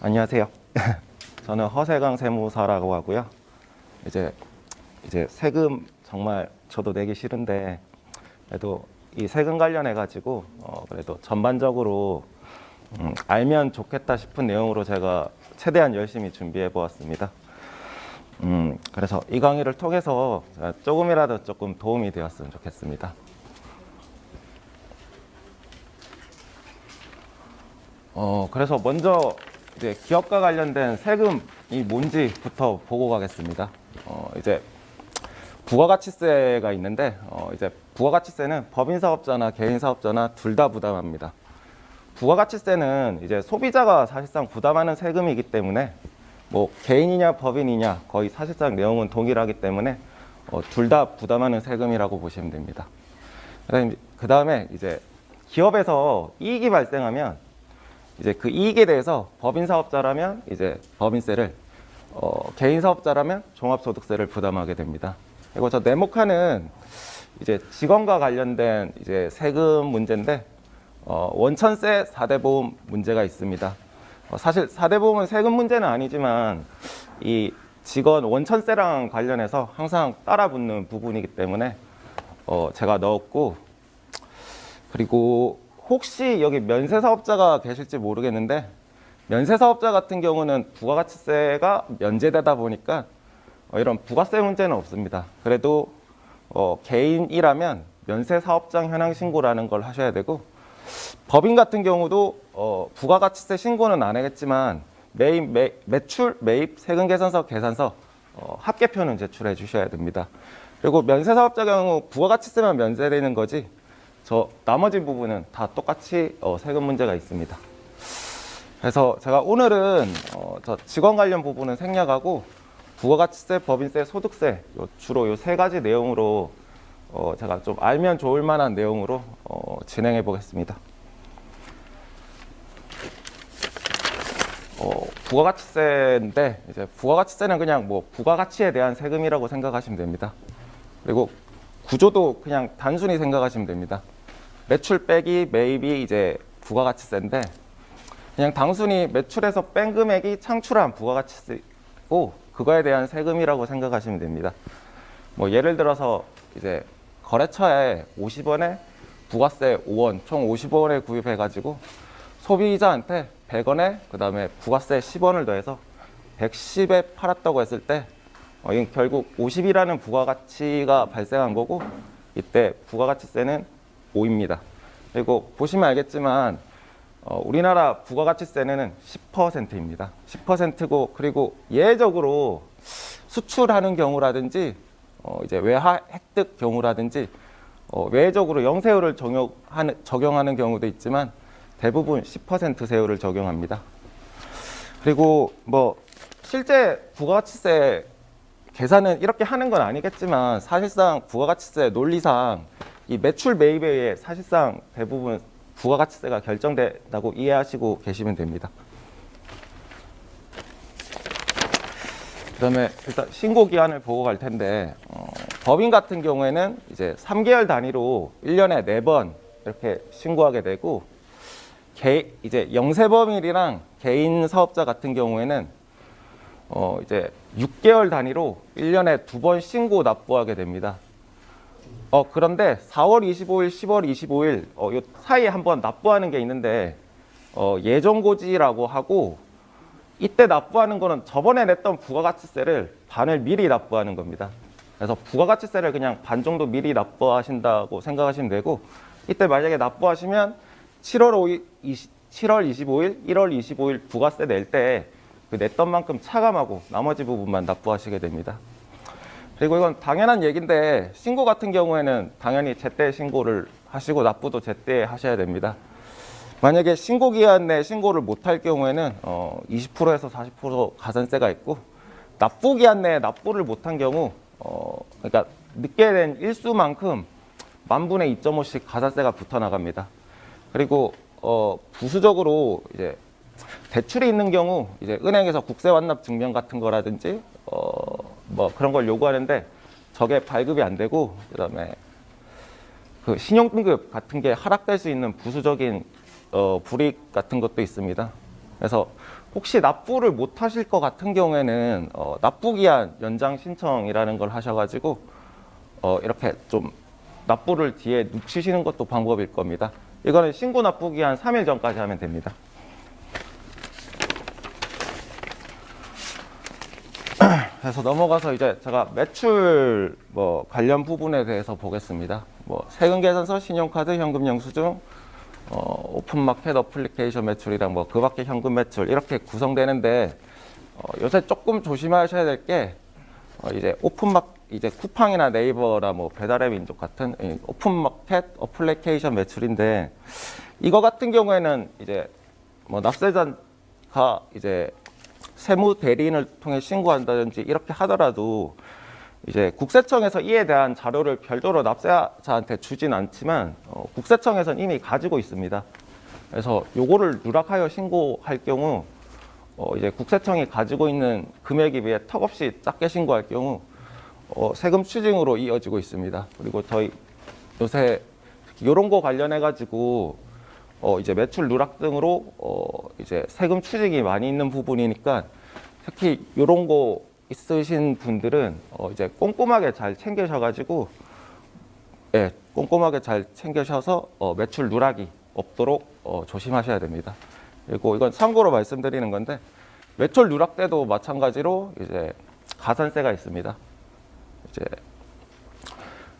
안녕하세요. 저는 허세강 세무사라고 하고요. 이제 세금 정말 저도 내기 싫은데 그래도 이 세금 관련해 가지고 그래도 전반적으로 알면 좋겠다 싶은 내용으로 제가 최대한 열심히 준비해 보았습니다. 그래서 이 강의를 통해서 조금이라도 조금 도움이 되었으면 좋겠습니다. 그래서 먼저 이제 기업과 관련된 세금이 뭔지부터 보고 가겠습니다. 이제 부가가치세가 있는데 이제 부가가치세는 법인사업자나 개인사업자나 둘 다 부담합니다. 부가가치세는 이제 소비자가 사실상 부담하는 세금이기 때문에 뭐 개인이냐 법인이냐 거의 사실상 내용은 동일하기 때문에 둘 다 부담하는 세금이라고 보시면 됩니다. 그 다음에 이제 기업에서 이익이 발생하면 이제 그 이익에 대해서 법인사업자라면 이제 법인세를, 개인사업자라면 종합소득세를 부담하게 됩니다. 그리고 저 네모칸은 이제 직원과 관련된 이제 세금 문제인데, 원천세 4대 보험 문제가 있습니다. 사실 4대 보험은 세금 문제는 아니지만 이 직원 원천세랑 관련해서 항상 따라붙는 부분이기 때문에 제가 넣었고, 그리고 혹시 여기 면세사업자가 계실지 모르겠는데 면세사업자 같은 경우는 부가가치세가 면제되다 보니까 이런 부가세 문제는 없습니다. 그래도 개인이라면 면세사업장 현황 신고라는 걸 하셔야 되고, 법인 같은 경우도 부가가치세 신고는 안 하겠지만 매출, 매입, 세금계산서, 계산서 합계표는 제출해 주셔야 됩니다. 그리고 면세사업자 경우 부가가치세만 면제되는 거지 나머지 부분은 다 똑같이 세금 문제가 있습니다. 그래서 제가 오늘은 저 직원 관련 부분은 생략하고 부가가치세, 법인세, 소득세 주로 이 세 가지 내용으로 제가 좀 알면 좋을 만한 내용으로 진행해 보겠습니다. 부가가치세인데 이제 부가가치세는 그냥 뭐 부가가치에 대한 세금이라고 생각하시면 됩니다. 그리고 구조도 그냥 단순히 생각하시면 됩니다. 매출 빼기 매입이 이제 부가가치세인데 그냥 단순히 매출에서 뺀 금액이 창출한 부가가치세고 그거에 대한 세금이라고 생각하시면 됩니다. 뭐 예를 들어서 이제 거래처에 50원에 부가세 5원, 총 50원에 구입해 가지고 소비자한테 100원에 그다음에 부가세 10원을 더해서 110에 팔았다고 했을 때 이건 결국 50이라는 부가가치가 발생한 거고 이때 부가가치세는 5입니다. 그리고 보시면 알겠지만 우리나라 부가가치세는 10%입니다. 10%고 그리고 예외적으로 수출하는 경우라든지 이제 외화 획득 경우라든지 외적으로 영세율을 적용하는 경우도 있지만 대부분 10% 세율을 적용합니다. 그리고 뭐 실제 부가가치세 계산은 이렇게 하는 건 아니겠지만 사실상 부가가치세 논리상 이 매출 매입에 의해 사실상 대부분 부가가치세가 결정된다고 이해하시고 계시면 됩니다. 그다음에 일단 신고 기한을 보고 갈 텐데 법인 같은 경우에는 이제 3개월 단위로 1년에 4번 이렇게 신고하게 되고 이제 영세법인이랑 개인 사업자 같은 경우에는 이제 6개월 단위로 1년에 2번 신고 납부하게 됩니다. 그런데 4월 25일, 10월 25일 요 사이에 한번 납부하는 게 있는데 예정고지라고 하고 이때 납부하는 거는 저번에 냈던 부가가치세를 반을 미리 납부하는 겁니다. 그래서 부가가치세를 그냥 반 정도 미리 납부하신다고 생각하시면 되고 이때 만약에 납부하시면 7월 25일, 1월 25일 부가세 낼 때 그 냈던 만큼 차감하고 나머지 부분만 납부하시게 됩니다. 그리고 이건 당연한 얘기인데 신고 같은 경우에는 당연히 제때 신고를 하시고 납부도 제때 하셔야 됩니다. 만약에 신고 기한 내 신고를 못할 경우에는 20%에서 40% 가산세가 있고 납부 기한 내에 납부를 못한 경우 그러니까 늦게 된 일수만큼 10,000분의 2.5씩 가산세가 붙어 나갑니다. 그리고 부수적으로 이제 대출이 있는 경우 이제 은행에서 국세 완납 증명 같은 거라든지 뭐 그런 걸 요구하는데 저게 발급이 안 되고 그다음에 그 신용등급 같은 게 하락될 수 있는 부수적인 불이익 같은 것도 있습니다. 그래서 혹시 납부를 못 하실 것 같은 경우에는 납부기한 연장 신청이라는 걸 하셔가지고 이렇게 좀 납부를 뒤에 눕히시는 것도 방법일 겁니다. 이거는 신고 납부기한 3일 전까지 하면 됩니다. 그래서 넘어가서 이제 제가 매출 관련 부분에 대해서 보겠습니다. 세금 계산서, 신용카드, 현금 영수증, 오픈마켓 어플리케이션 매출이랑 그 밖에 현금 매출 이렇게 구성되는데 요새 조금 조심하셔야 될 게 이제 이제 쿠팡이나 네이버나 배달의 민족 같은 오픈마켓 어플리케이션 매출인데 이거 같은 경우에는 이제 납세자가 이제 세무 대리인을 통해 신고한다든지 이렇게 하더라도 이제 국세청에서 이에 대한 자료를 별도로 납세자한테 주진 않지만 국세청에서는 이미 가지고 있습니다. 그래서 요거를 누락하여 신고할 경우 이제 국세청이 가지고 있는 금액에 비해 턱없이 작게 신고할 경우 세금 추징으로 이어지고 있습니다. 그리고 저희 요새 이런 거 관련해 가지고 이제 매출 누락 등으로 이제 세금 추징이 많이 있는 부분이니까 특히 이런 거 있으신 분들은 이제 꼼꼼하게 잘 챙겨셔가지고 꼼꼼하게 잘 챙겨셔서 매출 누락이 없도록 조심하셔야 됩니다. 그리고 이건 참고로 말씀드리는 건데 매출 누락 때도 마찬가지로 이제 가산세가 있습니다. 이제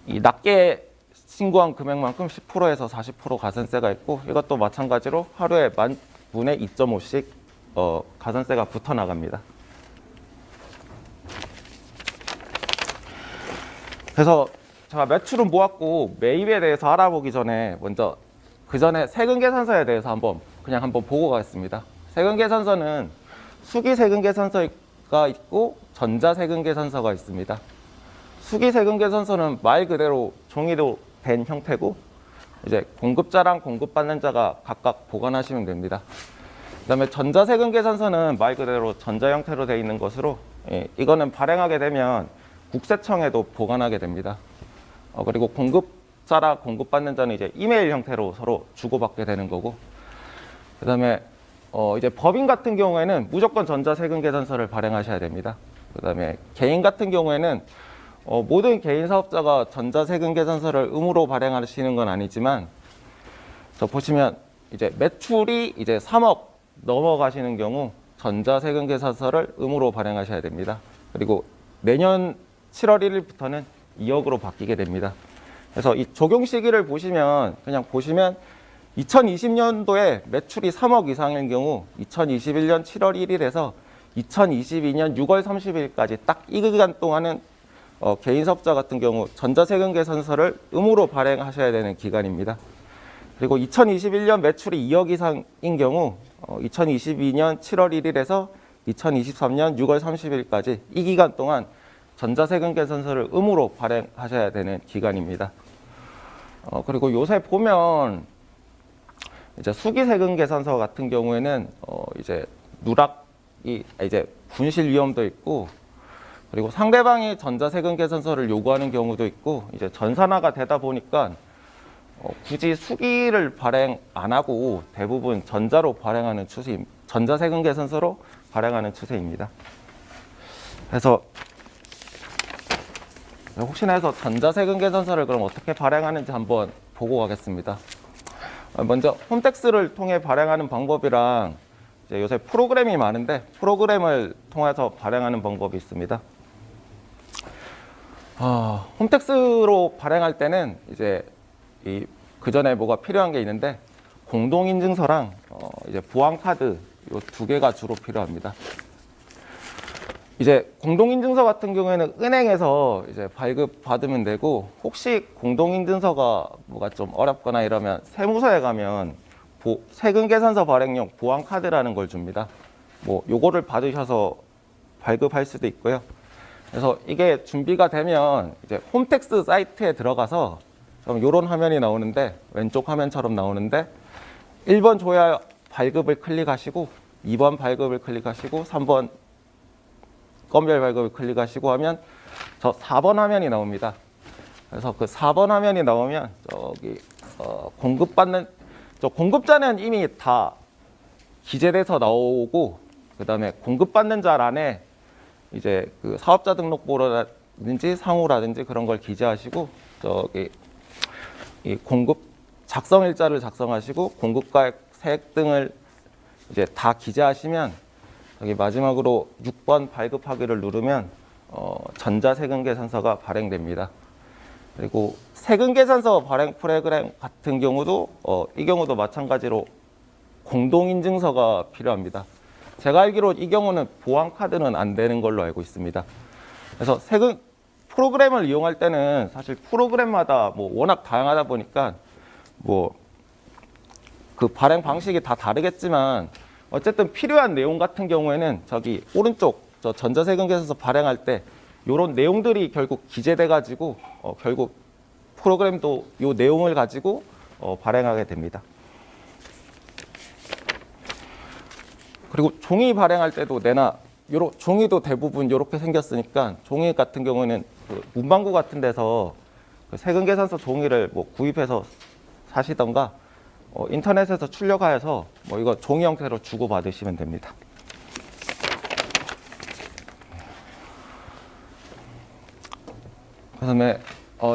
이 낮게 신고한 금액만큼 10%에서 40% 가산세가 있고 이것도 마찬가지로 하루에 만 분의 2.5씩 가산세가 붙어 나갑니다. 그래서 제가 매출은 모았고 매입에 대해서 알아보기 전에 먼저 그 전에 세금 계산서에 대해서 한번 보고 가겠습니다. 세금 계산서는 수기 세금 계산서가 있고 전자 세금 계산서가 있습니다. 수기 세금 계산서는 말 그대로 종이로 된 형태고 이제 공급자랑 공급받는 자가 각각 보관하시면 됩니다. 그다음에 전자 세금 계산서는 말 그대로 전자 형태로 되어 있는 것으로 이거는 발행하게 되면 국세청에도 보관하게 됩니다. 그리고 공급자랑 공급받는 자는 이제 이메일 형태로 서로 주고받게 되는 거고 그다음에 이제 법인 같은 경우에는 무조건 전자 세금 계산서를 발행하셔야 됩니다. 그다음에 개인 같은 경우에는 모든 개인 사업자가 전자 세금 계산서를 의무로 발행하시는 건 아니지만 보시면 이제 매출이 이제 3억 넘어가시는 경우 전자 세금 계산서를 의무로 발행하셔야 됩니다. 그리고 내년 7월 1일부터는 2억으로 바뀌게 됩니다. 그래서 이 적용 시기를 보시면 2020년도에 매출이 3억 이상인 경우 2021년 7월 1일에서 2022년 6월 30일까지 딱 이 기간 동안은 개인 사업자 같은 경우 전자세금 계산서를 의무로 발행하셔야 되는 기간입니다. 그리고 2021년 매출이 2억 이상인 경우 2022년 7월 1일에서 2023년 6월 30일까지 이 기간 동안 전자세금 계산서를 의무로 발행하셔야 되는 기간입니다. 그리고 요새 보면 이제 수기세금 계산서 같은 경우에는 이제 누락이 이제 분실 위험도 있고 그리고 상대방이 전자세금 계산서를 요구하는 경우도 있고 이제 전산화가 되다 보니까 굳이 수기를 발행 안 하고 대부분 전자로 발행하는 추세입니다. 전자세금 계산서로 발행하는 추세입니다. 그래서 혹시나 해서 전자세금 계산서를 그럼 어떻게 발행하는지 한번 보고 가겠습니다. 먼저 홈택스를 통해 발행하는 방법이랑 이제 요새 프로그램이 많은데 프로그램을 통해서 발행하는 방법이 있습니다. 홈택스로 발행할 때는 이제 그 전에 뭐가 필요한 게 있는데 공동인증서랑 이제 보안카드 이 두 개가 주로 필요합니다. 이제 공동인증서 같은 경우에는 은행에서 이제 발급 받으면 되고 혹시 공동인증서가 뭐가 좀 어렵거나 이러면 세무서에 가면 세금 계산서 발행용 보안카드라는 걸 줍니다. 요거를 받으셔서 발급할 수도 있고요. 그래서 이게 준비가 되면 이제 홈택스 사이트에 들어가서 이런 화면이 나오는데 왼쪽 화면처럼 나오는데 1번 조야 발급을 클릭하시고 2번 발급을 클릭하시고 3번 건별 발급을 클릭하시고 하면 저 4번 화면이 나옵니다. 그래서 그 4번 화면이 나오면 저기 공급자는 이미 다 기재돼서 나오고 그다음에 공급받는 자란에 이제 그 사업자 등록번호라든지 상호라든지 그런 걸 기재하시고 저기 이 공급 작성 일자를 작성하시고 공급가액 세액 등을 이제 다 기재하시면 여기 마지막으로 6번 발급하기를 누르면 전자세금계산서가 발행됩니다. 그리고 세금계산서 발행 프로그램 같은 경우도 이 경우도 마찬가지로 공동인증서가 필요합니다. 제가 알기로 이 경우는 보안카드는 안 되는 걸로 알고 있습니다. 그래서 세금 프로그램을 이용할 때는 사실 프로그램마다 뭐 워낙 다양하다 보니까 뭐 그 발행 방식이 다 다르겠지만 어쨌든 필요한 내용 같은 경우에는 저기 오른쪽 저 전자세금계산서 발행할 때 이런 내용들이 결국 기재돼 가지고 결국 프로그램도 이 내용을 가지고 발행하게 됩니다. 그리고 종이 발행할 때도 내나 요런 종이도 대부분 이렇게 생겼으니까 종이 같은 경우는 그 문방구 같은 데서 그 세금계산서 종이를 뭐 구입해서 사시던가 인터넷에서 출력하여서 뭐 이거 종이 형태로 주고 받으시면 됩니다. 그다음에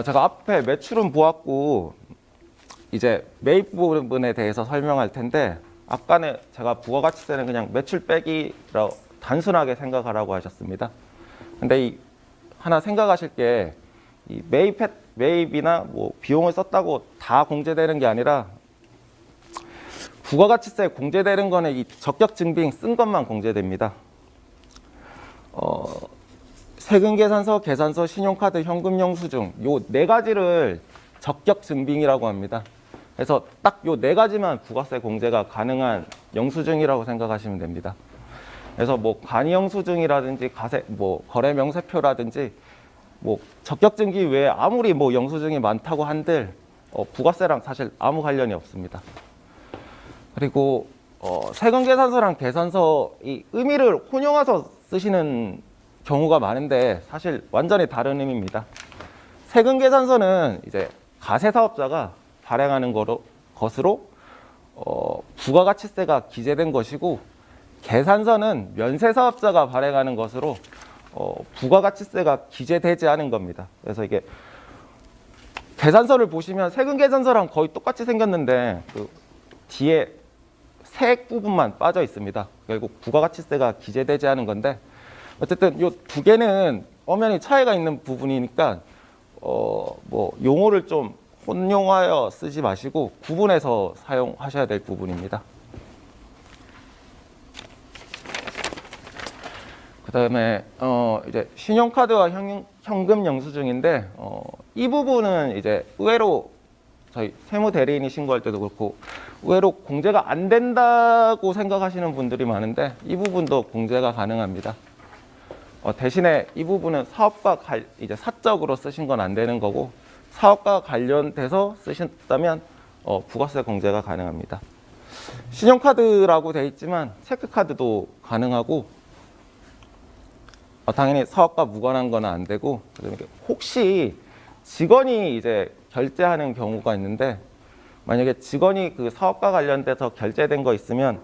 제가 앞에 매출은 보았고 이제 매입 부분에 대해서 설명할 텐데 아까는 제가 부가가치세는 그냥 매출 빼기라고 단순하게 생각하라고 하셨습니다. 근데 이 하나 생각하실 게 이 매입이나 뭐 비용을 썼다고 다 공제되는 게 아니라 부가가치세 공제되는 거는 이 적격증빙 쓴 것만 공제됩니다. 세금계산서, 계산서, 신용카드, 현금 영수증 요 네 가지를 적격증빙이라고 합니다. 그래서 딱 요 네 가지만 부가세 공제가 가능한 영수증이라고 생각하시면 됩니다. 그래서 뭐 간이영수증이라든지 뭐 거래명세표라든지 뭐 적격증기 외에 아무리 뭐 영수증이 많다고 한들 부가세랑 사실 아무 관련이 없습니다. 그리고 세금계산서랑 계산서 이 의미를 혼용해서 쓰시는 경우가 많은데 사실 완전히 다른 의미입니다. 세금계산서는 이제 가세사업자가 발행하는 것으로 부가가치세가 기재된 것이고 계산서는 면세사업자가 발행하는 것으로 부가가치세가 기재되지 않은 겁니다. 그래서 이게 계산서를 보시면 세금계산서랑 거의 똑같이 생겼는데 그 뒤에 세액 부분만 빠져 있습니다. 결국 부가가치세가 기재되지 않은 건데 어쨌든 이 두 개는 엄연히 차이가 있는 부분이니까 뭐 용어를 좀 혼용하여 쓰지 마시고 구분해서 사용하셔야 될 부분입니다. 그다음에 이제 신용카드와 현금 영수증인데 이 부분은 이제 의외로 저희 세무대리인이 신고할 때도 그렇고 의외로 공제가 안 된다고 생각하시는 분들이 많은데 이 부분도 공제가 가능합니다. 대신에 이 부분은 사업과 이제 사적으로 쓰신 건 안 되는 거고 사업과 관련돼서 쓰셨다면 부가세 공제가 가능합니다. 신용카드라고 되어 있지만 체크카드도 가능하고 당연히 사업과 무관한 건 안 되고 혹시 직원이 이제 결제하는 경우가 있는데 만약에 직원이 그 사업과 관련돼서 결제된 거 있으면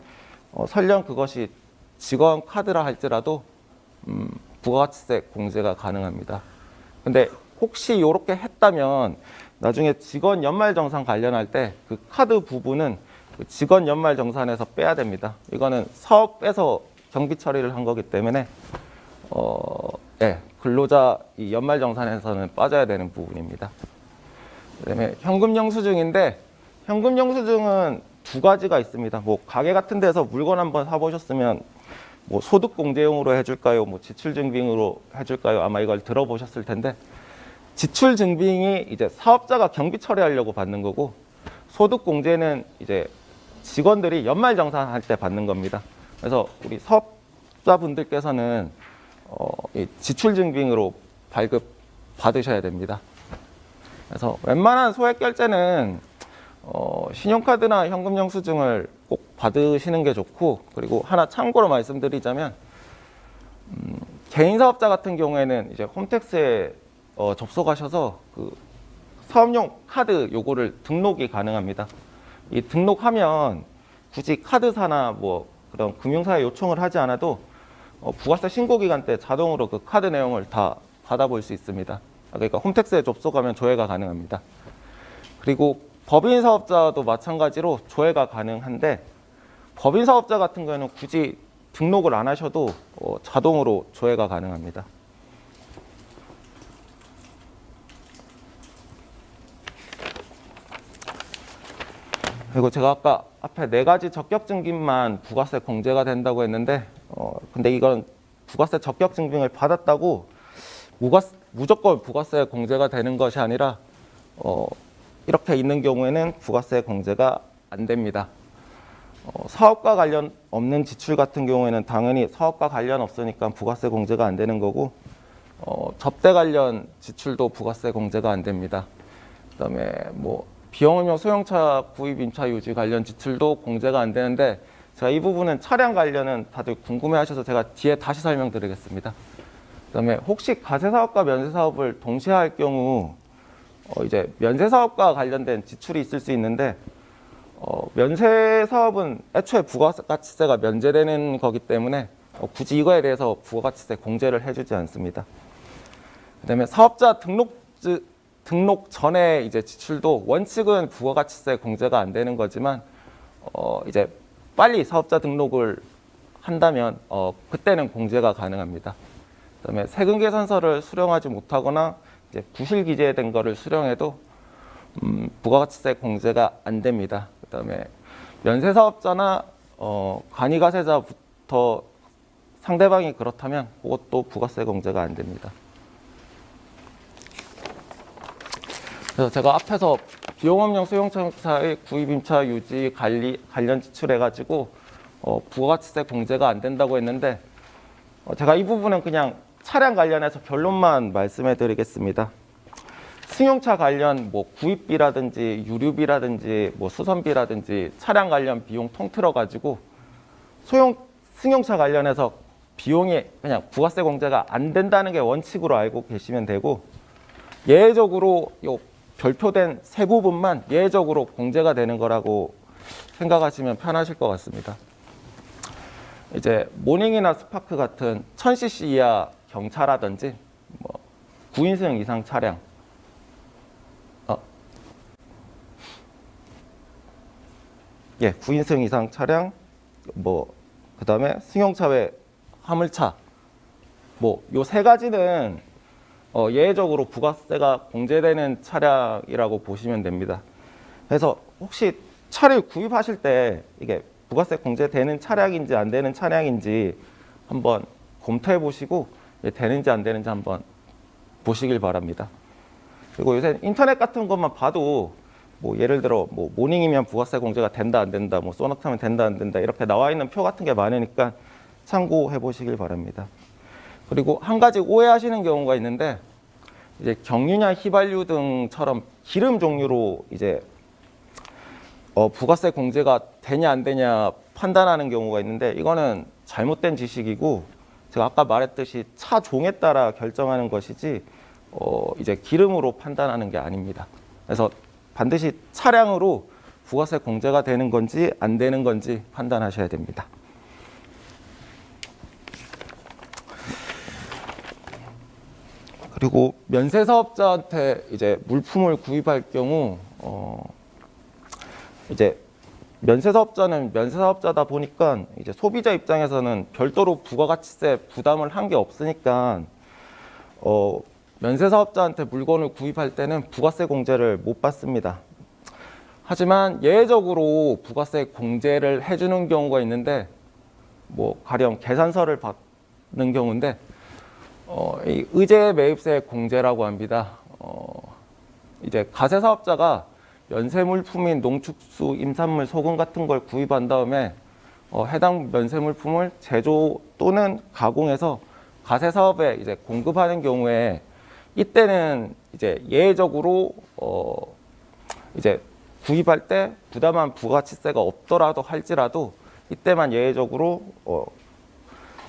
설령 그것이 직원 카드라 할지라도 부가가치세 공제가 가능합니다. 근데 혹시 이렇게 했다면 나중에 직원 연말정산 관련할 때 그 카드 부분은 그 직원 연말정산에서 빼야 됩니다. 이거는 사업에서 경비 처리를 한 거기 때문에 근로자 이 연말정산에서는 빠져야 되는 부분입니다. 그다음에 현금영수증인데 현금영수증은 두 가지가 있습니다. 뭐 가게 같은 데서 물건 한번 사보셨으면 뭐 소득공제용으로 해줄까요? 뭐 지출증빙으로 해줄까요? 아마 이걸 들어보셨을 텐데 지출증빙이 이제 사업자가 경비 처리하려고 받는 거고 소득공제는 이제 직원들이 연말정산할 때 받는 겁니다. 그래서 우리 사업자분들께서는 이 지출증빙으로 발급 받으셔야 됩니다. 그래서 웬만한 소액 결제는 신용카드나 현금영수증을 꼭 받으시는 게 좋고 그리고 하나 참고로 말씀드리자면 개인사업자 같은 경우에는 이제 홈택스에 접속하셔서 그 사업용 카드 요거를 등록이 가능합니다. 이 등록하면 굳이 카드사나 뭐 그런 금융사에 요청을 하지 않아도 부가세 신고 기간 때 자동으로 그 카드 내용을 다 받아볼 수 있습니다. 그러니까 홈택스에 접속하면 조회가 가능합니다. 그리고 법인 사업자도 마찬가지로 조회가 가능한데 법인 사업자 같은 경우에는 굳이 등록을 안 하셔도 자동으로 조회가 가능합니다. 그리고 제가 아까 앞에 4가지 적격증빙만 부가세 공제가 된다고 했는데 근데 이건 부가세 적격증빙을 받았다고 무조건 부가세 공제가 되는 것이 아니라 이렇게 있는 경우에는 부가세 공제가 안 됩니다. 사업과 관련 없는 지출 같은 경우에는 당연히 사업과 관련 없으니까 부가세 공제가 안 되는 거고 접대 관련 지출도 부가세 공제가 안 됩니다. 그다음에 뭐 비용음료 소형차 구입 임차 유지 관련 지출도 공제가 안 되는데 제가 이 부분은 차량 관련은 다들 궁금해하셔서 제가 뒤에 다시 설명드리겠습니다. 그다음에 혹시 가세사업과 면세사업을 동시에 할 경우 이제 면세사업과 관련된 지출이 있을 수 있는데 면세사업은 애초에 부가가치세가 면제되는 거기 때문에 굳이 이거에 대해서 부가가치세 공제를 해주지 않습니다. 그다음에 사업자 등록 전에 이제 지출도 원칙은 부가가치세 공제가 안 되는 거지만 이제 빨리 사업자 등록을 한다면 그때는 공제가 가능합니다. 그다음에 세금 계산서를 수령하지 못하거나 이제 부실 기재된 거를 수령해도 부가가치세 공제가 안 됩니다. 그다음에 면세사업자나 간이가세자부터 상대방이 그렇다면 그것도 부가세 공제가 안 됩니다. 그래서 제가 앞에서 비용업용 소형차의 구입임차 유지 관련 지출해가지고 부가가치세 공제가 안 된다고 했는데 제가 이 부분은 그냥 차량 관련해서 결론만 말씀해 드리겠습니다. 승용차 관련 뭐 구입비라든지 유류비라든지 뭐 수선비라든지 차량 관련 비용 통틀어 가지고 승용차 관련해서 비용이 그냥 부가세 공제가 안 된다는 게 원칙으로 알고 계시면 되고 예외적으로 요 별표된 세 부분만 예외적으로 공제가 되는 거라고 생각하시면 편하실 것 같습니다. 이제 모닝이나 스파크 같은 1000cc 이하 경차라든지 뭐 9인승 이상 차량, 예, 9인승 이상 차량, 뭐 그다음에 승용차 외 화물차, 뭐 요 세 가지는 예외적으로 부가세가 공제되는 차량이라고 보시면 됩니다. 그래서 혹시 차를 구입하실 때 이게 부가세 공제되는 차량인지 안 되는 차량인지 한번 검토해 보시고 되는지 안 되는지 한번 보시길 바랍니다. 그리고 요새 인터넷 같은 것만 봐도 뭐 예를 들어 뭐 모닝이면 부가세 공제가 된다 안 된다, 뭐 소나타면 된다 안 된다 이렇게 나와 있는 표 같은 게 많으니까 참고해 보시길 바랍니다. 그리고 한 가지 오해하시는 경우가 있는데 이제 경유냐 휘발유 등처럼 기름 종류로 이제 부가세 공제가 되냐 안 되냐 판단하는 경우가 있는데 이거는 잘못된 지식이고 제가 아까 말했듯이 차 종에 따라 결정하는 것이지 이제 기름으로 판단하는 게 아닙니다. 그래서 반드시 차량으로 부가세 공제가 되는 건지 안 되는 건지 판단하셔야 됩니다. 그리고 면세사업자한테 이제 물품을 구입할 경우 이제 면세사업자는 면세사업자다 보니까 이제 소비자 입장에서는 별도로 부가가치세 부담을 한 게 없으니까 면세사업자한테 물건을 구입할 때는 부가세 공제를 못 받습니다. 하지만 예외적으로 부가세 공제를 해주는 경우가 있는데 뭐 가령 계산서를 받는 경우인데 이 의제 매입세 공제라고 합니다. 이제 가세사업자가 면세물품인 농축수, 임산물, 소금 같은 걸 구입한 다음에 해당 면세물품을 제조 또는 가공해서 가세사업에 이제 공급하는 경우에 이때는 이제 예외적으로 이제 구입할 때 부담한 부가가치세가 없더라도 할지라도 이때만 예외적으로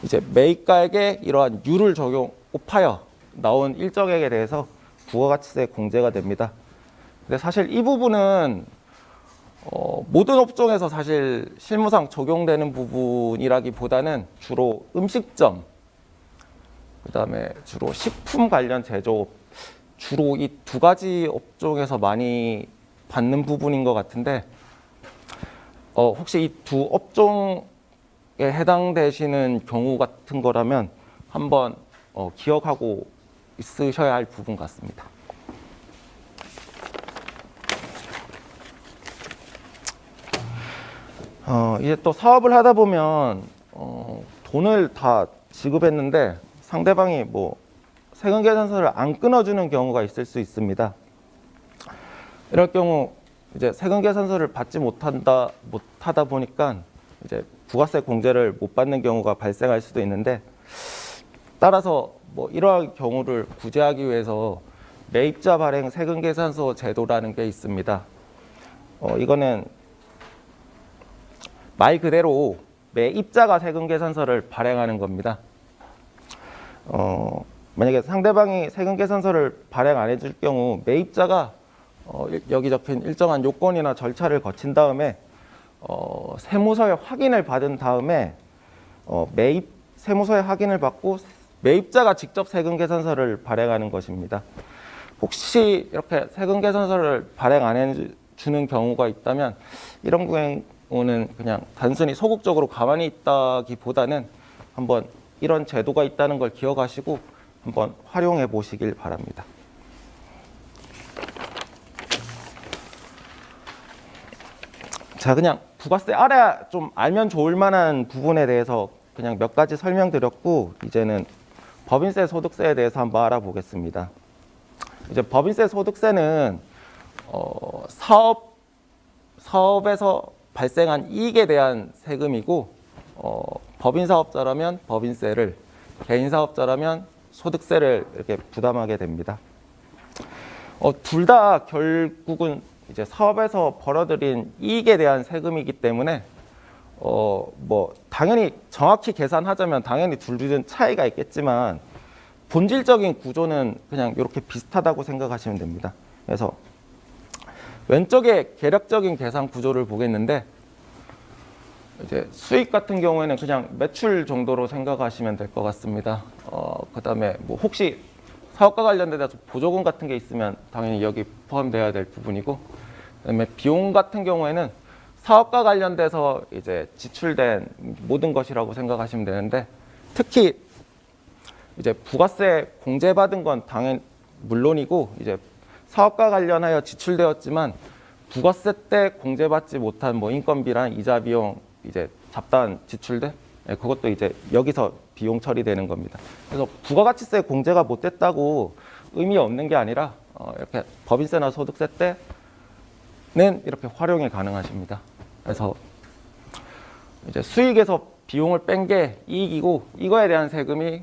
이제 매입가에게 이러한 유를 곱하여 나온 일정액에 대해서 부가가치세 공제가 됩니다. 근데 사실 이 부분은 모든 업종에서 사실 실무상 적용되는 부분이라기보다는 주로 음식점, 그다음에 주로 식품 관련 제조업, 주로 이 두 가지 업종에서 많이 받는 부분인 것 같은데, 혹시 이 두 업종에 해당되시는 경우 같은 거라면 한번 기억하고 있으셔야 할 부분 같습니다. 이제 또 사업을 하다 보면 돈을 다 지급했는데 상대방이 뭐 세금 계산서를 안 끊어주는 경우가 있을 수 있습니다. 이럴 경우 이제 세금 계산서를 받지 못하다 보니까 이제 부가세 공제를 못 받는 경우가 발생할 수도 있는데, 따라서 뭐 이러한 경우를 구제하기 위해서 매입자 발행 세금 계산서 제도라는 게 있습니다. 이거는 말 그대로 매입자가 세금 계산서를 발행하는 겁니다. 만약에 상대방이 세금 계산서를 발행 안 해줄 경우 매입자가 여기 적힌 일정한 요건이나 절차를 거친 다음에 세무서에 확인을 받은 다음에 세무서에 확인을 받고 매입자가 직접 세금 계산서를 발행하는 것입니다. 혹시 이렇게 세금 계산서를 발행 안 해주는 경우가 있다면 이런 경우는 그냥 단순히 소극적으로 가만히 있다기보다는 한번 이런 제도가 있다는 걸 기억하시고 한번 활용해 보시길 바랍니다. 자, 그냥 부가세 좀 알면 좋을 만한 부분에 대해서 그냥 몇 가지 설명드렸고, 이제는 법인세, 소득세에 대해서 한번 알아보겠습니다. 이제 법인세, 소득세는 사업에서 발생한 이익에 대한 세금이고, 법인 사업자라면 법인세를, 개인 사업자라면 소득세를 이렇게 부담하게 됩니다. 둘 다 결국은 이제 사업에서 벌어들인 이익에 대한 세금이기 때문에 뭐 당연히 정확히 계산하자면 당연히 둘은 차이가 있겠지만 본질적인 구조는 그냥 이렇게 비슷하다고 생각하시면 됩니다. 그래서 왼쪽에 계략적인 계산 구조를 보겠는데, 이제 수익 같은 경우에는 그냥 매출 정도로 생각하시면 될 것 같습니다. 그다음에 뭐 혹시 사업과 관련돼서 보조금 같은 게 있으면 당연히 여기 포함되어야 될 부분이고, 그다음에 비용 같은 경우에는 사업과 관련돼서 이제 지출된 모든 것이라고 생각하시면 되는데, 특히 이제 부가세 공제받은 건 당연 물론이고, 이제 사업과 관련하여 지출되었지만 부가세 때 공제받지 못한 뭐 인건비랑 이자 비용, 이제 잡다한 지출된 그것도 이제 여기서 비용 처리되는 겁니다. 그래서 부가가치세 공제가 못 됐다고 의미 없는 게 아니라 이렇게 법인세나 소득세 때는 이렇게 활용이 가능하십니다. 그래서 이제 수익에서 비용을 뺀 게 이익이고, 이거에 대한 세금이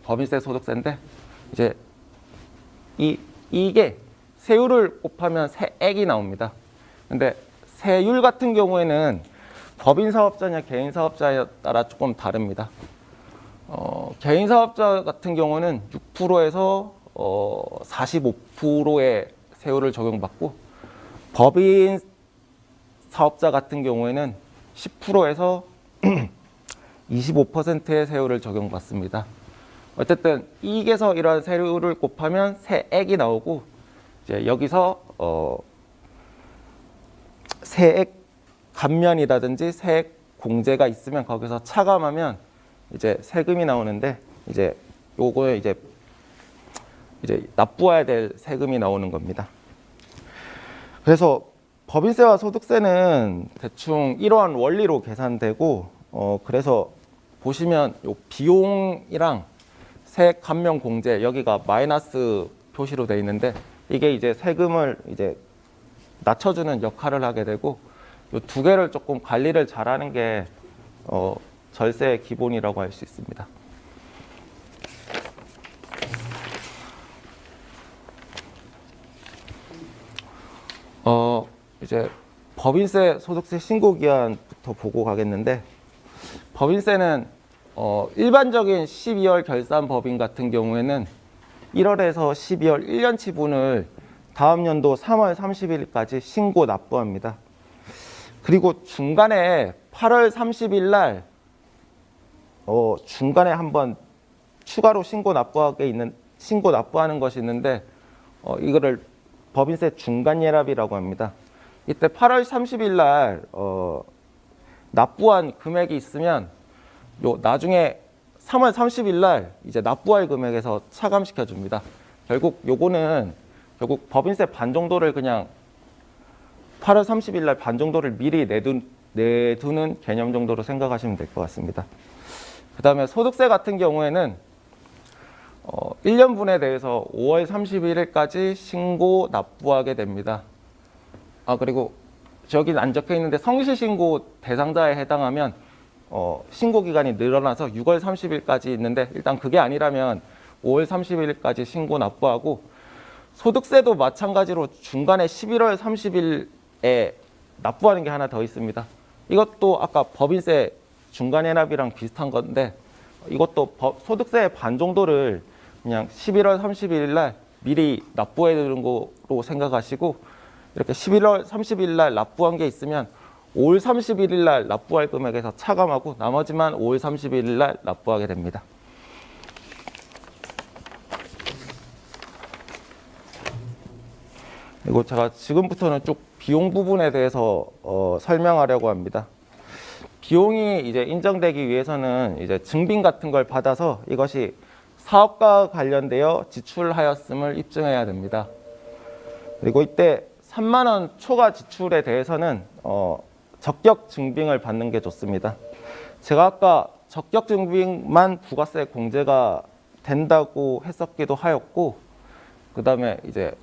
법인세, 소득세인데, 이제 이게 세율을 곱하면 세액이 나옵니다. 근데 세율 같은 경우에는 법인 사업자냐 개인 사업자에 따라 조금 다릅니다. 개인 사업자 같은 경우는 6%에서 45%의 세율을 적용받고, 법인 사업자 같은 경우에는 10%에서 25%의 세율을 적용받습니다. 어쨌든 이익에서 이러한 세율을 곱하면 세액이 나오고, 이제 여기서 세액 감면이라든지 세액 공제가 있으면 거기서 차감하면 이제 세금이 나오는데, 이제 요거에 이제 납부해야 될 세금이 나오는 겁니다. 그래서 법인세와 소득세는 대충 이러한 원리로 계산되고, 그래서 보시면 요 비용이랑 세액 감면 공제, 여기가 마이너스 표시로 돼 있는데, 이게 이제 세금을 이제 낮춰주는 역할을 하게 되고, 이 두 개를 조금 관리를 잘하는 게 절세의 기본이라고 할 수 있습니다. 이제 법인세, 소득세 신고 기한부터 보고 가겠는데, 법인세는 일반적인 12월 결산 법인 같은 경우에는 1월에서 12월 1년 치분을 다음 연도 3월 30일까지 신고 납부합니다. 그리고 중간에 8월 30일 날 중간에 한번 추가로 신고 납부하는 것이 있는데 이거를 법인세 중간 예납이라고 합니다. 이때 8월 30일 날 납부한 금액이 있으면 나중에 3월 30일 날 이제 납부할 금액에서 차감시켜 줍니다. 요거는 결국 법인세 반 정도를 그냥 8월 30일 날 반 정도를 미리 내두는 개념 정도로 생각하시면 될 것 같습니다. 그 다음에 소득세 같은 경우에는 1년분에 대해서 5월 31일까지 신고 납부하게 됩니다. 그리고 저기 안 적혀 있는데 성실신고 대상자에 해당하면 신고 기간이 늘어나서 6월 30일까지 있는데 일단 그게 아니라면 5월 30일까지 신고 납부하고 소득세도 마찬가지로 중간에 11월 30일에 납부하는 게 하나 더 있습니다. 이것도 아까 법인세 중간예납이랑 비슷한 건데 이것도 소득세 반 정도를 그냥 11월 31일 날 미리 납부해 두는 거로 생각하시고 이렇게 11월 30일 날 납부한 게 있으면 5월 31일 날 납부할 금액에서 차감하고 나머지만 5월 31일 날 납부하게 됩니다. 그리고 제가 지금부터는 쭉 비용 부분에 대해서 설명하려고 합니다. 비용이 이제 인정되기 위해서는 이제 증빙 같은 걸 받아서 이것이 사업과 관련되어 지출하였음을 입증해야 됩니다. 그리고 이때 3만 원 초과 지출에 대해서는 적격 증빙을 받는 게 좋습니다. 제가 아까 적격 증빙만 부가세 공제가 된다고 했었기도 하였고, 그 다음에 이제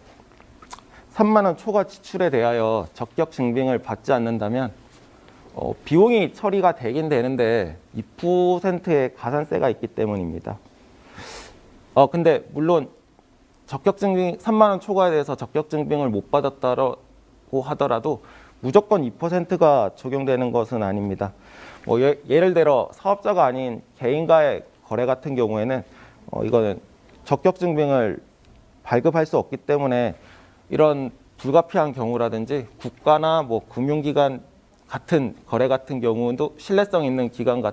3만 원 초과 지출에 대하여 적격 증빙을 받지 않는다면 비용이 처리가 되긴 되는데 2%의 가산세가 있기 때문입니다. 근데 물론 적격증빙 3만 원 초과에 대해서 적격증빙을 못 받았다고 하더라도 무조건 2%가 적용되는 것은 아닙니다. 예를 들어 사업자가 아닌 개인과의 거래 같은 경우에는 이거는 적격증빙을 발급할 수 없기 때문에 이런 불가피한 경우라든지 국가나 금융기관 같은 거래 같은 경우도 신뢰성 있는 기관의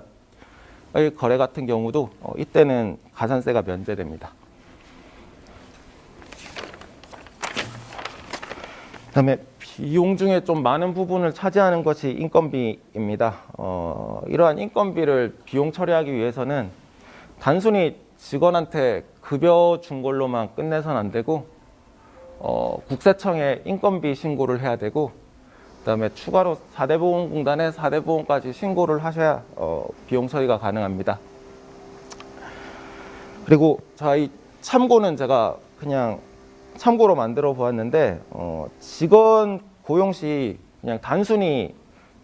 거래 같은 경우도 이때는 가산세가 면제됩니다. 그다음에 비용 중에 좀 많은 부분을 차지하는 것이 인건비입니다. 이러한 인건비를 비용 처리하기 위해서는 단순히 직원한테 급여 준 걸로만 끝내선 안 되고 국세청에 인건비 신고를 해야 되고 그다음에 추가로 4대 보험공단에 4대 보험까지 신고를 하셔야 비용 처리가 가능합니다. 그리고 이 참고는 제가 그냥 참고로 만들어 보았는데 직원 고용 시 그냥 단순히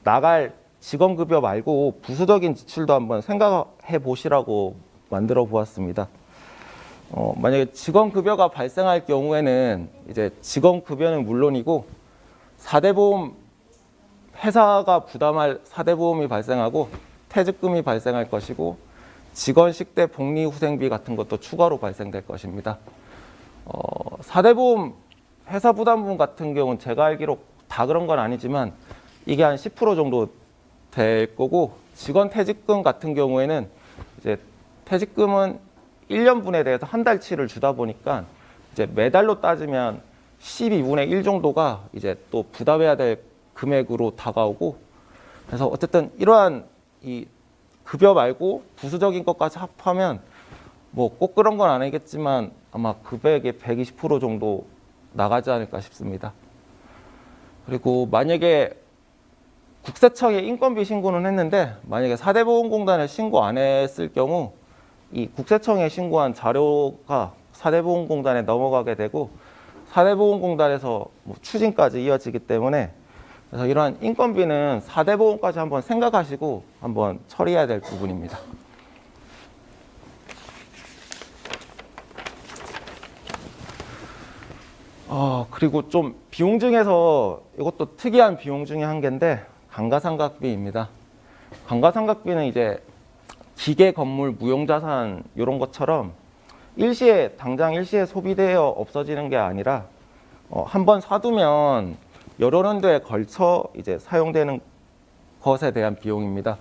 나갈 직원 급여 말고 부수적인 지출도 한번 생각해 보시라고 만들어 보았습니다. 만약에 직원 급여가 발생할 경우에는 이제 직원 급여는 물론이고 4대 보험 회사가 부담할 4대 보험이 발생하고 퇴직금이 발생할 것이고 직원 식대 복리후생비 같은 것도 추가로 발생될 것입니다. 4대 보험 회사 부담분 같은 경우는 제가 알기로 다 그런 건 아니지만 이게 한 10% 정도 될 거고 직원 퇴직금 같은 경우에는 이제 퇴직금은 1년분에 대해서 한 달치를 주다 보니까 이제 매달로 따지면 12분의 1 정도가 이제 또 부담해야 될 금액으로 다가오고 그래서 어쨌든 이러한 이 급여 말고 부수적인 것까지 합하면 꼭 그런 건 아니겠지만 아마 금액의 120% 정도 나가지 않을까 싶습니다. 그리고 만약에 국세청에 인건비 신고는 했는데 만약에 4대 보험공단에 신고 안 했을 경우 이 국세청에 신고한 자료가 4대 보험공단에 넘어가게 되고 4대 보험공단에서 추징까지 이어지기 때문에 그래서 이러한 인건비는 4대 보험까지 한번 생각하시고 한번 처리해야 될 부분입니다. 그리고 좀 비용 중에서 이것도 특이한 비용 중에 한 개인데 감가상각비입니다. 감가상각비는 이제 기계, 건물, 무용자산 이런 것처럼 당장 일시에 소비되어 없어지는 게 아니라 한번 사두면 여러 년도에 걸쳐 이제 사용되는 것에 대한 비용입니다.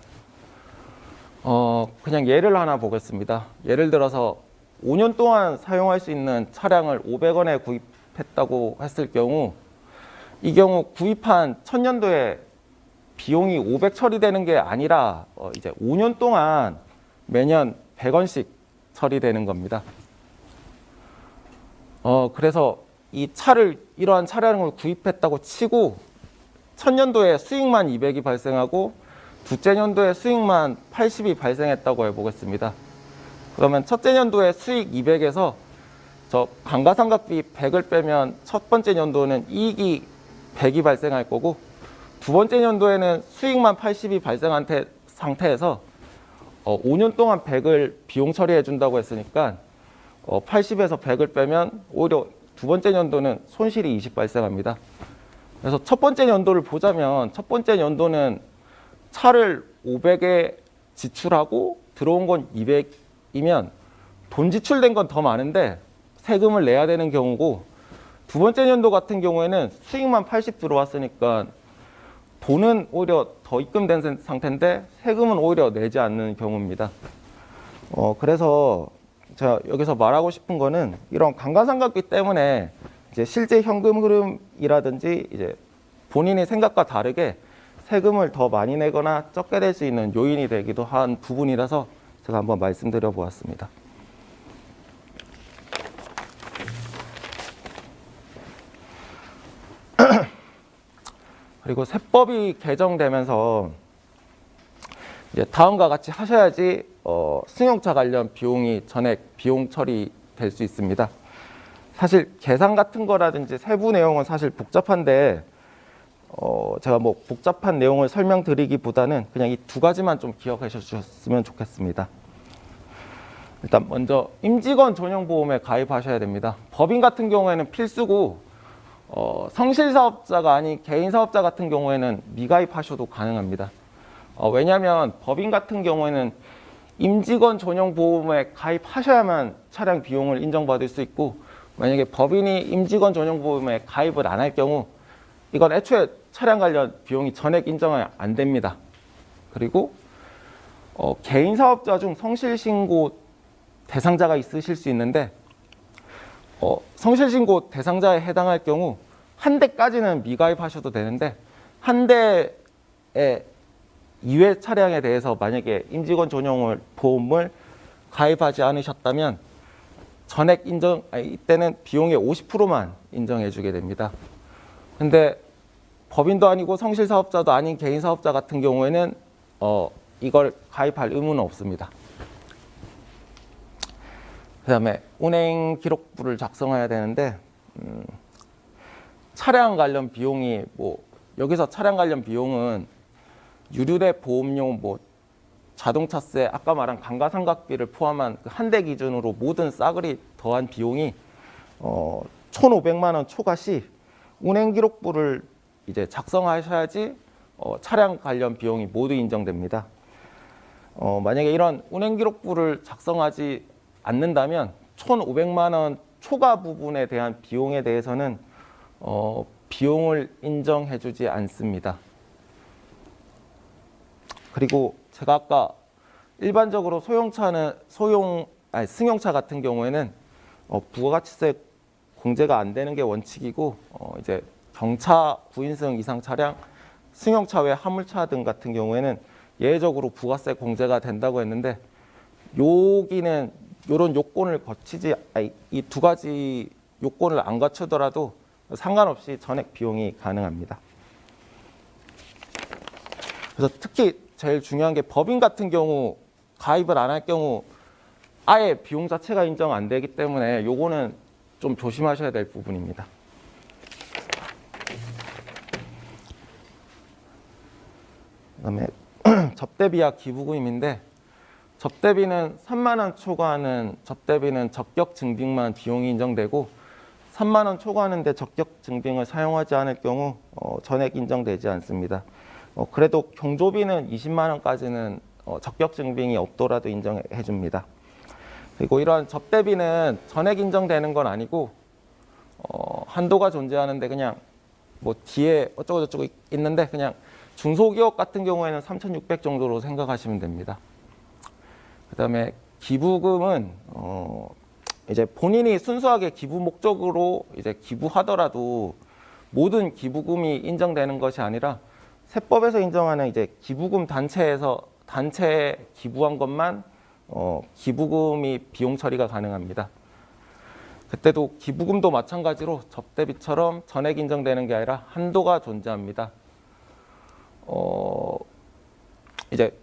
그냥 예를 하나 보겠습니다. 예를 들어서 5년 동안 사용할 수 있는 차량을 500원에 구입했다고 했을 경우, 이 경우 구입한 첫 년도에 비용이 500 처리되는 게 아니라 이제 5년 동안 매년 100원씩 처리되는 겁니다. 그래서 이러한 차량을 구입했다고 치고 첫 년도에 수익만 200이 발생하고 둘째 년도에 수익만 80이 발생했다고 해보겠습니다. 그러면 첫째 년도에 수익 200에서 저 감가상각비 100을 빼면 첫 번째 연도는 이익이 100이 발생할 거고, 두 번째 연도에는 수익만 80이 발생한 상태에서 5년 동안 100을 비용 처리해 준다고 했으니까 80에서 100을 빼면 오히려 두 번째 연도는 손실이 20 발생합니다. 그래서 첫 번째 연도를 보자면, 첫 번째 연도는 차를 500에 지출하고 들어온 건 200이면 돈 지출된 건 더 많은데 세금을 내야 되는 경우고, 두 번째 연도 같은 경우에는 수익만 80 들어왔으니까 돈은 오히려 더 입금된 상태인데 세금은 오히려 내지 않는 경우입니다. 그래서 제가 여기서 말하고 싶은 거는, 이런 감가상각비 때문에 이제 실제 현금 흐름이라든지 이제 본인의 생각과 다르게 세금을 더 많이 내거나 적게 낼 수 있는 요인이 되기도 한 부분이라서 제가 한번 말씀드려 보았습니다. 그리고 세법이 개정되면서 이제 다음과 같이 하셔야지 승용차 관련 비용이 전액 비용 처리될 수 있습니다. 사실 계산 같은 거라든지 세부 내용은 사실 복잡한데 제가 뭐 복잡한 내용을 설명드리기보다는 그냥 이 두 가지만 좀 기억해 주셨으면 좋겠습니다. 일단 먼저 임직원 전용보험에 가입하셔야 됩니다. 법인 같은 경우에는 필수고, 성실사업자가 아닌 개인사업자 같은 경우에는 미가입하셔도 가능합니다. 왜냐하면 법인 같은 경우에는 임직원 전용보험에 가입하셔야만 차량 비용을 인정받을 수 있고, 만약에 법인이 임직원 전용보험에 가입을 안 할 경우 이건 애초에 차량 관련 비용이 전액 인정이 안 됩니다. 그리고 개인사업자 중 성실신고 대상자가 있으실 수 있는데, 성실신고 대상자에 해당할 경우 한 대까지는 미가입하셔도 되는데, 한 대의 이외 차량에 대해서 만약에 임직원 전용 보험을 가입하지 않으셨다면 전액 인정, 이때는 비용의 50%만 인정해 주게 됩니다. 근데 법인도 아니고 성실사업자도 아닌 개인사업자 같은 경우에는 이걸 가입할 의무는 없습니다. 그 다음에 운행 기록부를 작성해야 되는데, 차량 관련 비용이 여기서 차량 관련 비용은 유류대 보험료, 자동차세, 아까 말한 감가상각비를 포함한 그 한 대 기준으로 모든 싸그리 더한 비용이 1,500만 원 초과 시 운행 기록부를 이제 작성하셔야지 차량 관련 비용이 모두 인정됩니다. 만약에 이런 운행 기록부를 작성하지 않는다면 1,500만 원 초과 부분에 대한 비용에 대해서는 비용을 인정해 주지 않습니다. 그리고 제가 아까 일반적으로 승용차 같은 경우에는 부가가치세 공제가 안 되는 게 원칙이고, 이제 경차 9인승 이상 차량, 승용차 외 화물차 등 같은 경우에는 예외적으로 부가세 공제가 된다고 했는데, 여기는 이런 요건을 이 두 가지 요건을 안 갖추더라도 상관없이 전액 비용이 가능합니다. 그래서 특히 제일 중요한 게, 법인 같은 경우 가입을 안 할 경우 아예 비용 자체가 인정 안 되기 때문에 요거는 좀 조심하셔야 될 부분입니다. 그다음에 접대비와 기부금인데, 접대비는 3만 원 초과하는 접대비는 적격 증빙만 비용이 인정되고, 3만 원 초과하는데 적격 증빙을 사용하지 않을 경우 전액 인정되지 않습니다. 그래도 경조비는 20만 원까지는 적격 증빙이 없더라도 인정해 줍니다. 그리고 이러한 접대비는 전액 인정되는 건 아니고 한도가 존재하는데, 그냥 뒤에 어쩌고 저쩌고 있는데 그냥 중소기업 같은 경우에는 3,600 정도로 생각하시면 됩니다. 그다음에 기부금은 이제 본인이 순수하게 기부 목적으로 이제 기부하더라도 모든 기부금이 인정되는 것이 아니라 세법에서 인정하는 이제 기부금 단체에 기부한 것만 기부금이 비용 처리가 가능합니다. 그때도 기부금도 마찬가지로 접대비처럼 전액 인정되는 게 아니라 한도가 존재합니다. 이제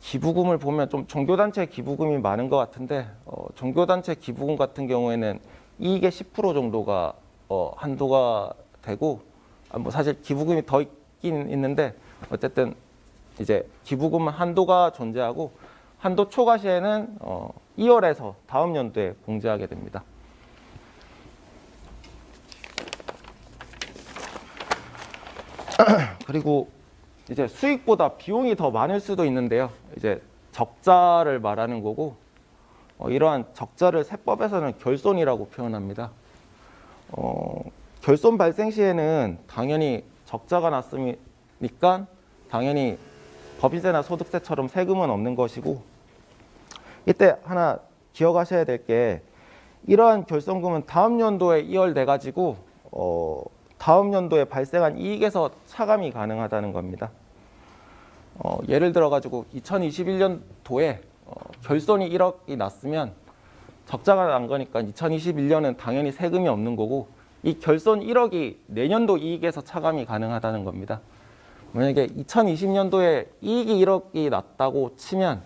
기부금을 보면 좀 종교단체 기부금이 많은 것 같은데 종교단체 기부금 같은 경우에는 이익의 10% 정도가 한도가 되고 뭐 사실 기부금이 더 있긴 있는데 어쨌든 이제 기부금은 한도가 존재하고 한도 초과 시에는 2월에서 다음 연도에 공제하게 됩니다. 그리고 이제 수익보다 비용이 더 많을 수도 있는데요. 이제 적자를 말하는 거고 이러한 적자를 세법에서는 결손이라고 표현합니다. 결손 발생 시에는 당연히 적자가 났으니까 당연히 법인세나 소득세처럼 세금은 없는 것이고 이때 하나 기억하셔야 될 게 이러한 결손금은 다음 연도에 이월돼 가지고 다음 연도에 발생한 이익에서 차감이 가능하다는 겁니다. 예를 들어 가지고 2021년도에 결손이 1억이 났으면 적자가 난 거니까 2021년은 당연히 세금이 없는 거고 이 결손 1억이 내년도 이익에서 차감이 가능하다는 겁니다. 만약에 2020년도에 이익이 1억이 났다고 치면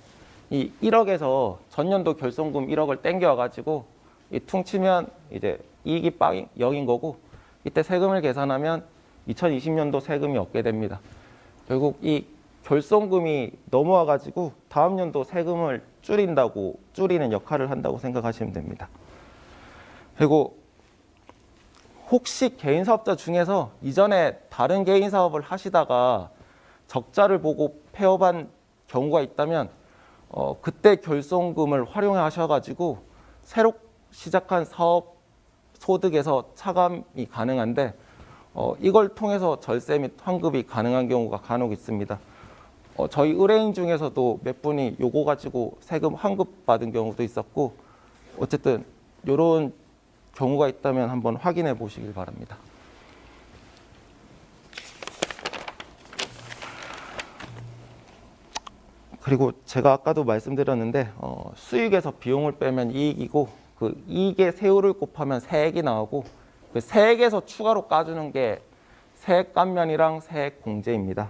이 1억에서 전년도 결손금 1억을 땡겨 가지고 퉁치면 이제 이익이 0인 거고 이때 세금을 계산하면 2020년도 세금이 없게 됩니다. 결국 이 결손금이 넘어와 가지고 다음 연도 세금을 줄이는 역할을 한다고 생각하시면 됩니다. 그리고 혹시 개인 사업자 중에서 이전에 다른 개인 사업을 하시다가 적자를 보고 폐업한 경우가 있다면 그때 결손금을 활용하셔 가지고 새로 시작한 사업 소득에서 차감이 가능한데 이걸 통해서 절세 및 환급이 가능한 경우가 간혹 있습니다. 저희 의뢰인 중에서도 몇 분이 요거 가지고 세금 환급 받은 경우도 있었고 어쨌든 이런 경우가 있다면 한번 확인해 보시길 바랍니다. 그리고 제가 아까도 말씀드렸는데 수익에서 비용을 빼면 이익이고 그 이익의 세율을 곱하면 세액이 나오고 그 세액에서 추가로 까주는 게 세액감면이랑 세액공제입니다.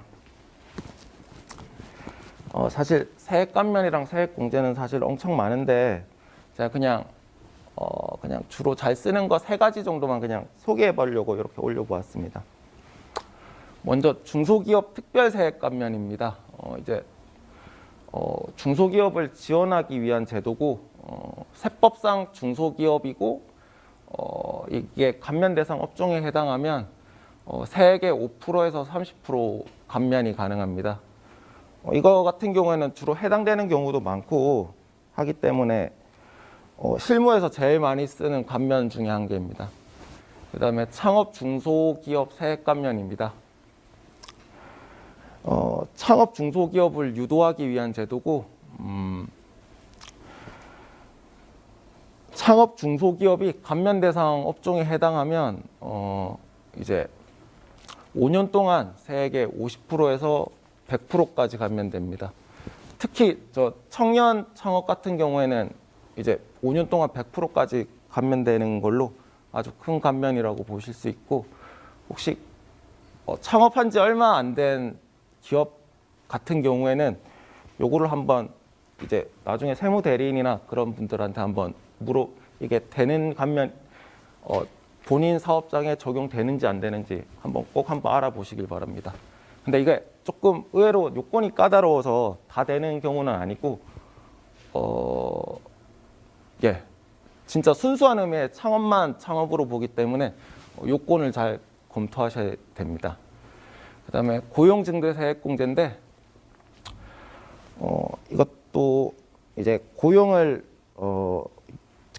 사실 세액감면이랑 세액공제는 사실 엄청 많은데 제가 그냥 주로 잘 쓰는 거 3가지 정도만 그냥 소개해 보려고 이렇게 올려보았습니다. 먼저 중소기업 특별세액감면입니다. 이제 중소기업을 지원하기 위한 제도고 세법상 중소기업이고 이게 감면 대상 업종에 해당하면 세액의 5%에서 30% 감면이 가능합니다. 이거 같은 경우에는 주로 해당되는 경우도 많고 하기 때문에 실무에서 제일 많이 쓰는 감면 중에 한 개입니다. 그 다음에 창업 중소기업 세액 감면입니다. 창업 중소기업을 유도하기 위한 제도고 창업 중소기업이 감면 대상 업종에 해당하면 이제 5년 동안 세액의 50%에서 100%까지 감면됩니다. 특히 저 청년 창업 같은 경우에는 이제 5년 동안 100%까지 감면되는 걸로 아주 큰 감면이라고 보실 수 있고 혹시 창업한 지 얼마 안 된 기업 같은 경우에는 요거를 한번 이제 나중에 세무 대리인이나 그런 분들한테 한번 이게 되는 감면 본인 사업장에 적용되는지 안 되는지 꼭 한번 알아보시길 바랍니다. 근데 이게 조금 의외로 요건이 까다로워서 다 되는 경우는 아니고 진짜 순수한 의미의 창업만 창업으로 보기 때문에 요건을 잘 검토하셔야 됩니다. 그다음에 고용증대 세액공제인데 이것도 이제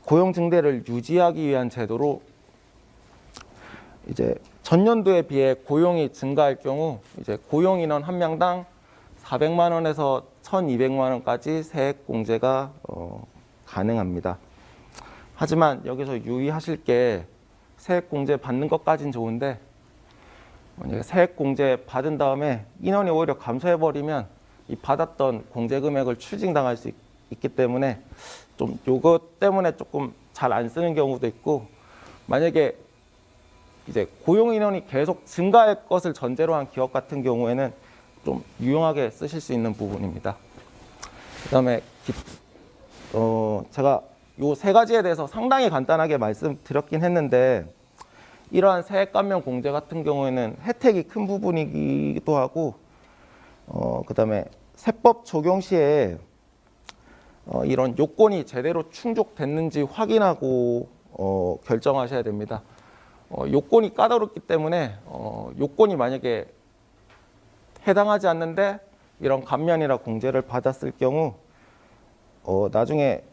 고용증대를 유지하기 위한 제도로 이제 전년도에 비해 고용이 증가할 경우 이제 고용 인원 한 명당 400만 원에서 1,200만 원까지 세액 공제가 가능합니다. 하지만 여기서 유의하실 게 세액 공제 받는 것까진 좋은데 만약에 세액 공제 받은 다음에 인원이 오히려 감소해 버리면 이 받았던 공제 금액을 추징당할 수 있기 때문에 좀 요것 때문에 조금 잘 안 쓰는 경우도 있고, 만약에 이제 고용 인원이 계속 증가할 것을 전제로 한 기업 같은 경우에는 좀 유용하게 쓰실 수 있는 부분입니다. 그다음에 제가 요 세 가지에 대해서 상당히 간단하게 말씀드렸긴 했는데, 이러한 세액 감면 공제 같은 경우에는 혜택이 큰 부분이기도 하고, 그다음에 세법 적용 시에 이런 요건이 제대로 충족됐는지 확인하고 결정하셔야 됩니다. 요건이 까다롭기 때문에 요건이 만약에 해당하지 않는데 이런 감면이나 공제를 받았을 경우 나중에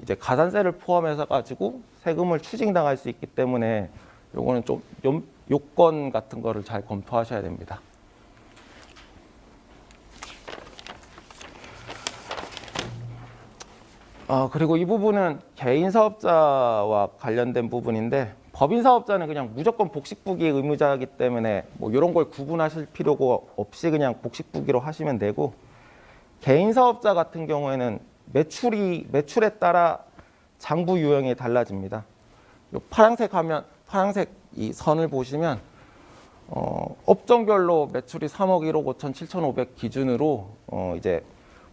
이제 가산세를 포함해서 가지고 세금을 추징당할 수 있기 때문에 요거는 좀 요건 같은 거를 잘 검토하셔야 됩니다. 그리고 이 부분은 개인 사업자와 관련된 부분인데, 법인 사업자는 그냥 무조건 복식부기 의무자이기 때문에 뭐 이런 걸 구분하실 필요가 없이 그냥 복식부기로 하시면 되고, 개인 사업자 같은 경우에는 매출에 따라 장부 유형이 달라집니다. 요 파란색 이 선을 보시면 업종별로 매출이 3억 1억 5천 7,500 기준으로 이제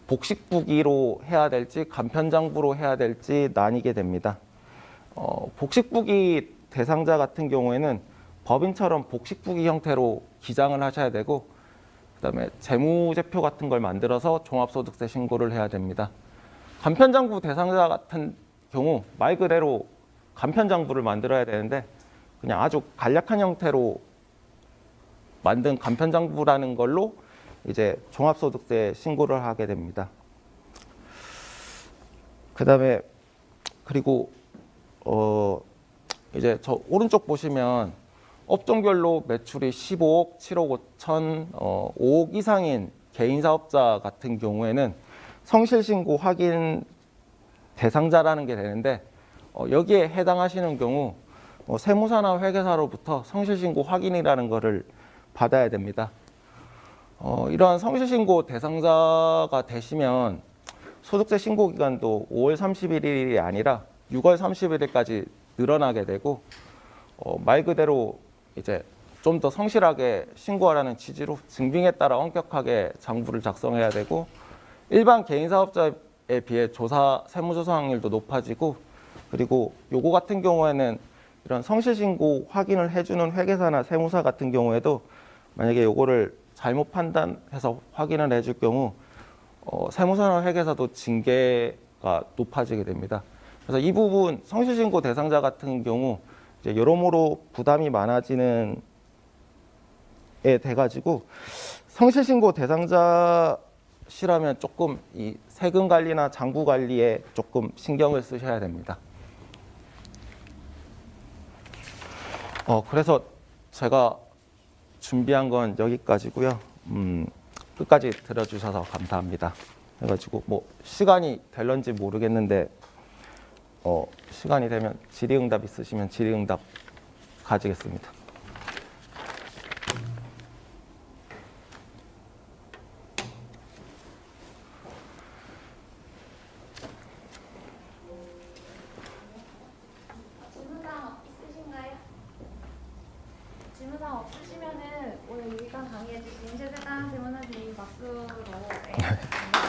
복식부기로 해야 될지 간편장부로 해야 될지 나뉘게 됩니다. 복식부기 대상자 같은 경우에는 법인처럼 복식부기 형태로 기장을 하셔야 되고, 그다음에 재무제표 같은 걸 만들어서 종합소득세 신고를 해야 됩니다. 간편장부 대상자 같은 경우 말 그대로 간편장부를 만들어야 되는데 그냥 아주 간략한 형태로 만든 간편장부라는 걸로 이제 종합소득세 신고를 하게 됩니다. 그다음에 그리고 이제 저 오른쪽 보시면 업종별로 매출이 15억, 7억 5천, 5억 이상인 개인 사업자 같은 경우에는 성실신고 확인 대상자라는 게 되는데, 여기에 해당하시는 경우 세무사나 회계사로부터 성실신고 확인이라는 거를 받아야 됩니다. 이러한 성실신고 대상자가 되시면 소득세 신고 기간도 5월 31일이 아니라 6월 31일까지 늘어나게 되고, 말 그대로 이제 좀 더 성실하게 신고하라는 취지로 증빙에 따라 엄격하게 장부를 작성해야 되고, 일반 개인 사업자에 비해 세무조사 확률도 높아지고, 그리고 요거 같은 경우에는 이런 성실신고 확인을 해주는 회계사나 세무사 같은 경우에도 만약에 요거를 잘못 판단해서 확인을 해줄 경우 세무사나 회계사도 징계가 높아지게 됩니다. 그래서 이 부분 성실신고 대상자 같은 경우 이제 여러모로 부담이 많아지는 에 돼가지고, 성실신고 대상자시라면 조금 이 세금 관리나 장부 관리에 조금 신경을 쓰셔야 됩니다. 그래서 제가 준비한 건 여기까지고요. 끝까지 들어주셔서 감사합니다. 해가지고 뭐 시간이 될런지 모르겠는데 시간이 되면 질의응답 있으시면 질의응답 가지겠습니다. 질문사항 없으시면은 오늘 유익한 강의해 주신 최재단 질문원님 박수로 네.